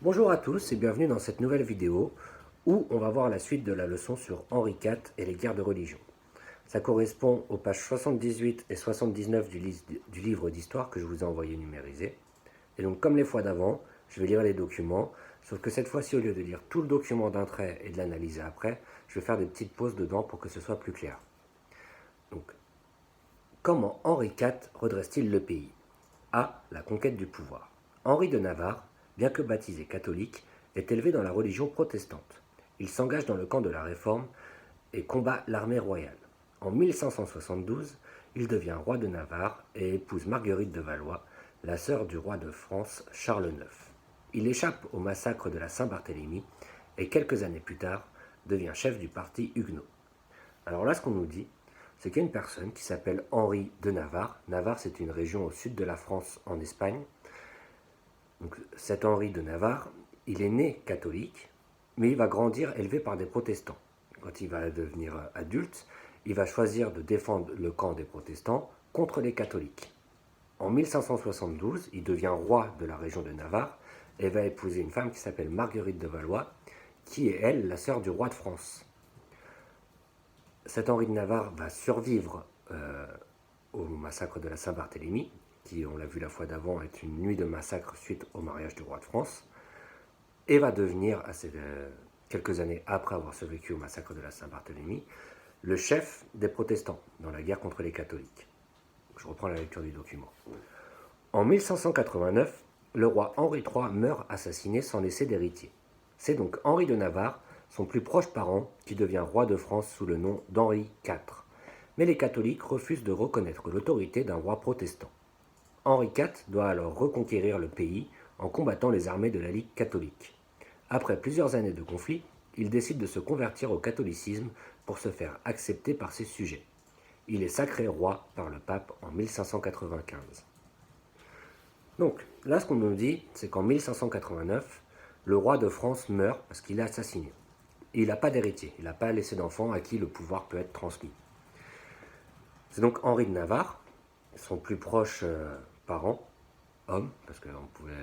Bonjour à tous et bienvenue dans cette nouvelle vidéo où on va voir la suite de la leçon sur Henri IV et les guerres de religion. Ça correspond aux pages 78 et 79 du livre d'histoire que je vous ai envoyé numérisé. Et donc comme les fois d'avant, je vais lire les documents, sauf que cette fois-ci au lieu de lire tout le document d'un trait et de l'analyser après, je vais faire des petites pauses dedans pour que ce soit plus clair. Donc, comment Henri IV redresse-t-il le pays? A. La conquête du pouvoir. Henri de Navarre, bien que baptisé catholique, est élevé dans la religion protestante. Il s'engage dans le camp de la Réforme et combat l'armée royale. En 1572, il devient roi de Navarre et épouse Marguerite de Valois, la sœur du roi de France Charles IX. Il échappe au massacre de la Saint-Barthélemy et quelques années plus tard devient chef du parti huguenot. Alors là, ce qu'on nous dit, c'est qu'il y a une personne qui s'appelle Henri de Navarre. Navarre, c'est une région au sud de la France, en Espagne. Donc, cet Henri de Navarre, il est né catholique, mais il va grandir élevé par des protestants. Quand il va devenir adulte, il va choisir de défendre le camp des protestants contre les catholiques. En 1572, il devient roi de la région de Navarre et va épouser une femme qui s'appelle Marguerite de Valois, qui est, elle, la sœur du roi de France. Cet Henri de Navarre va survivre au massacre de la Saint-Barthélemy, qui, on l'a vu la fois d'avant, est une nuit de massacre suite au mariage du roi de France, et va devenir, quelques années après avoir survécu au massacre de la Saint-Barthélemy, le chef des protestants dans la guerre contre les catholiques. Je reprends la lecture du document. En 1589, le roi Henri III meurt assassiné sans laisser d'héritier. C'est donc Henri de Navarre, son plus proche parent, qui devient roi de France sous le nom d'Henri IV. Mais les catholiques refusent de reconnaître l'autorité d'un roi protestant. Henri IV doit alors reconquérir le pays en combattant les armées de la Ligue catholique. Après plusieurs années de conflit, il décide de se convertir au catholicisme pour se faire accepter par ses sujets. Il est sacré roi par le pape en 1595. Donc, là, ce qu'on nous dit, c'est qu'en 1589, le roi de France meurt parce qu'il est assassiné. Et il n'a pas d'héritier, il n'a pas laissé d'enfant à qui le pouvoir peut être transmis. C'est donc Henri de Navarre, son plus proche parent, homme, parce qu'à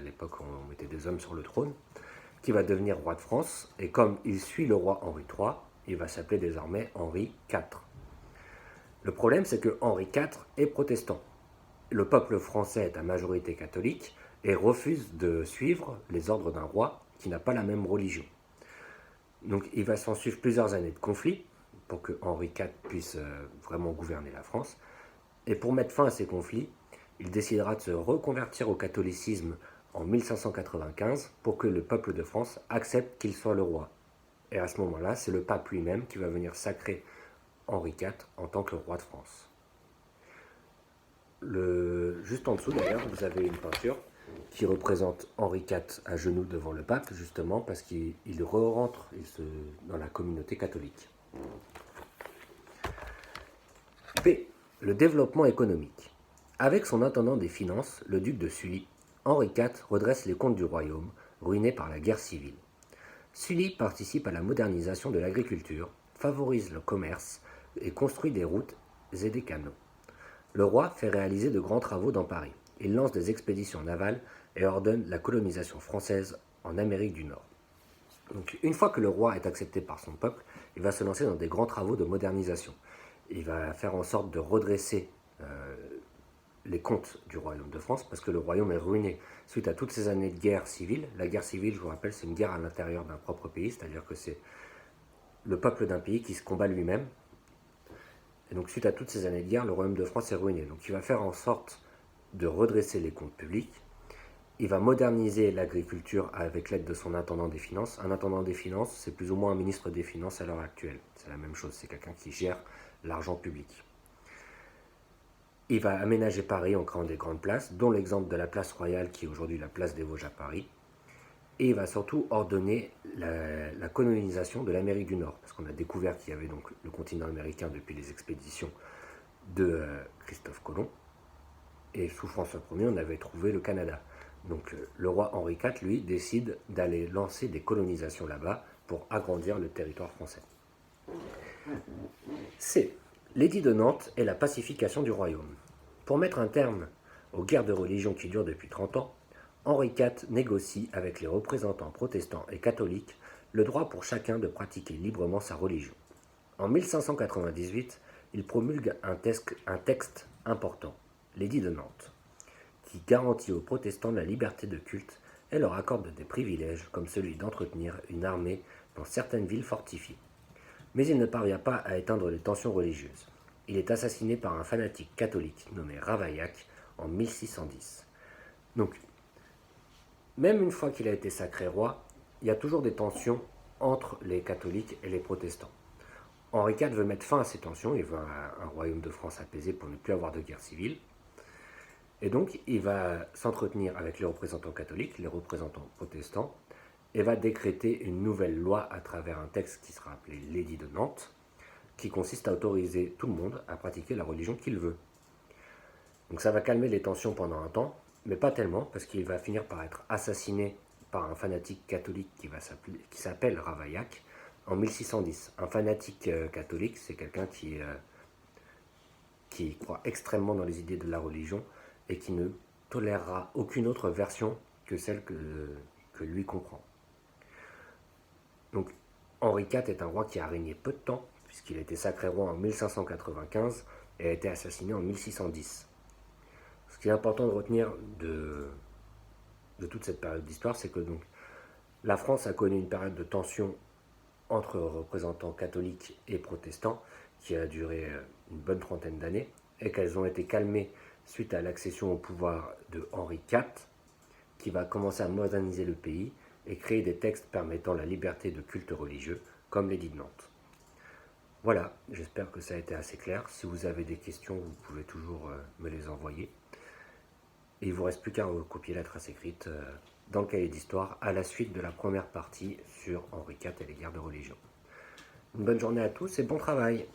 l'époque on mettait des hommes sur le trône, qui va devenir roi de France, et comme il suit le roi Henri III, il va s'appeler désormais Henri IV. Le problème, c'est que Henri IV est protestant. Le peuple français est à majorité catholique et refuse de suivre les ordres d'un roi qui n'a pas la même religion. Donc il va s'en suivre plusieurs années de conflit pour que Henri IV puisse vraiment gouverner la France. Et pour mettre fin à ces conflits, il décidera de se reconvertir au catholicisme en 1595 pour que le peuple de France accepte qu'il soit le roi. Et à ce moment-là, c'est le pape lui-même qui va venir sacrer Henri IV en tant que roi de France. Juste en dessous d'ailleurs, vous avez une peinture qui représente Henri IV à genoux devant le pape, justement parce qu'il re-rentre dans la communauté catholique. P. Le développement économique. Avec son intendant des finances, le duc de Sully, Henri IV redresse les comptes du royaume, ruiné par la guerre civile. Sully participe à la modernisation de l'agriculture, favorise le commerce et construit des routes et des canaux. Le roi fait réaliser de grands travaux dans Paris. Il lance des expéditions navales et ordonne la colonisation française en Amérique du Nord. Donc, une fois que le roi est accepté par son peuple, il va se lancer dans des grands travaux de modernisation. Il va faire en sorte de redresser les comptes du royaume de France parce que le royaume est ruiné suite à toutes ces années de guerre civile. La guerre civile, je vous rappelle, c'est une guerre à l'intérieur d'un propre pays, c'est-à-dire que c'est le peuple d'un pays qui se combat lui-même. Et donc, suite à toutes ces années de guerre, le royaume de France est ruiné. Donc, il va faire en sorte de redresser les comptes publics. Il va moderniser l'agriculture avec l'aide de son intendant des finances. Un intendant des finances, c'est plus ou moins un ministre des finances à l'heure actuelle. C'est la même chose, c'est quelqu'un qui gère l'argent public. Il va aménager Paris en créant des grandes places, dont l'exemple de la place Royale, qui est aujourd'hui la place des Vosges à Paris. Et il va surtout ordonner la colonisation de l'Amérique du Nord, parce qu'on a découvert qu'il y avait donc le continent américain depuis les expéditions de Christophe Colomb. Et sous François Ier, on avait trouvé le Canada. Donc le roi Henri IV, lui, décide d'aller lancer des colonisations là-bas pour agrandir le territoire français. C. L'édit de Nantes et la pacification du royaume. Pour mettre un terme aux guerres de religion qui durent depuis 30 ans, Henri IV négocie avec les représentants protestants et catholiques le droit pour chacun de pratiquer librement sa religion. En 1598, il promulgue un texte important, l'édit de Nantes, qui garantit aux protestants la liberté de culte et leur accorde des privilèges comme celui d'entretenir une armée dans certaines villes fortifiées. Mais il ne parvient pas à éteindre les tensions religieuses. Il est assassiné par un fanatique catholique nommé Ravaillac en 1610. Donc, même une fois qu'il a été sacré roi, il y a toujours des tensions entre les catholiques et les protestants. Henri IV veut mettre fin à ces tensions, il veut un royaume de France apaisé pour ne plus avoir de guerre civile. Et donc, il va s'entretenir avec les représentants catholiques, les représentants protestants, et va décréter une nouvelle loi à travers un texte qui sera appelé l'édit de Nantes, qui consiste à autoriser tout le monde à pratiquer la religion qu'il veut. Donc ça va calmer les tensions pendant un temps, mais pas tellement, parce qu'il va finir par être assassiné par un fanatique catholique qui s'appelle Ravaillac en 1610. Un fanatique catholique, c'est quelqu'un qui croit extrêmement dans les idées de la religion et qui ne tolérera aucune autre version que celle que lui comprend. Donc Henri IV est un roi qui a régné peu de temps, puisqu'il a été sacré roi en 1595 et a été assassiné en 1610. Ce qui est important de retenir de toute cette période d'histoire, c'est que donc, la France a connu une période de tension entre représentants catholiques et protestants qui a duré une bonne trentaine d'années et qu'elles ont été calmées suite à l'accession au pouvoir de Henri IV, qui va commencer à moderniser le pays et créer des textes permettant la liberté de culte religieux, comme l'édit de Nantes. Voilà, j'espère que ça a été assez clair. Si vous avez des questions, vous pouvez toujours me les envoyer. Et il ne vous reste plus qu'à recopier la trace écrite dans le cahier d'histoire à la suite de la première partie sur Henri IV et les guerres de religion. Une bonne journée à tous et bon travail!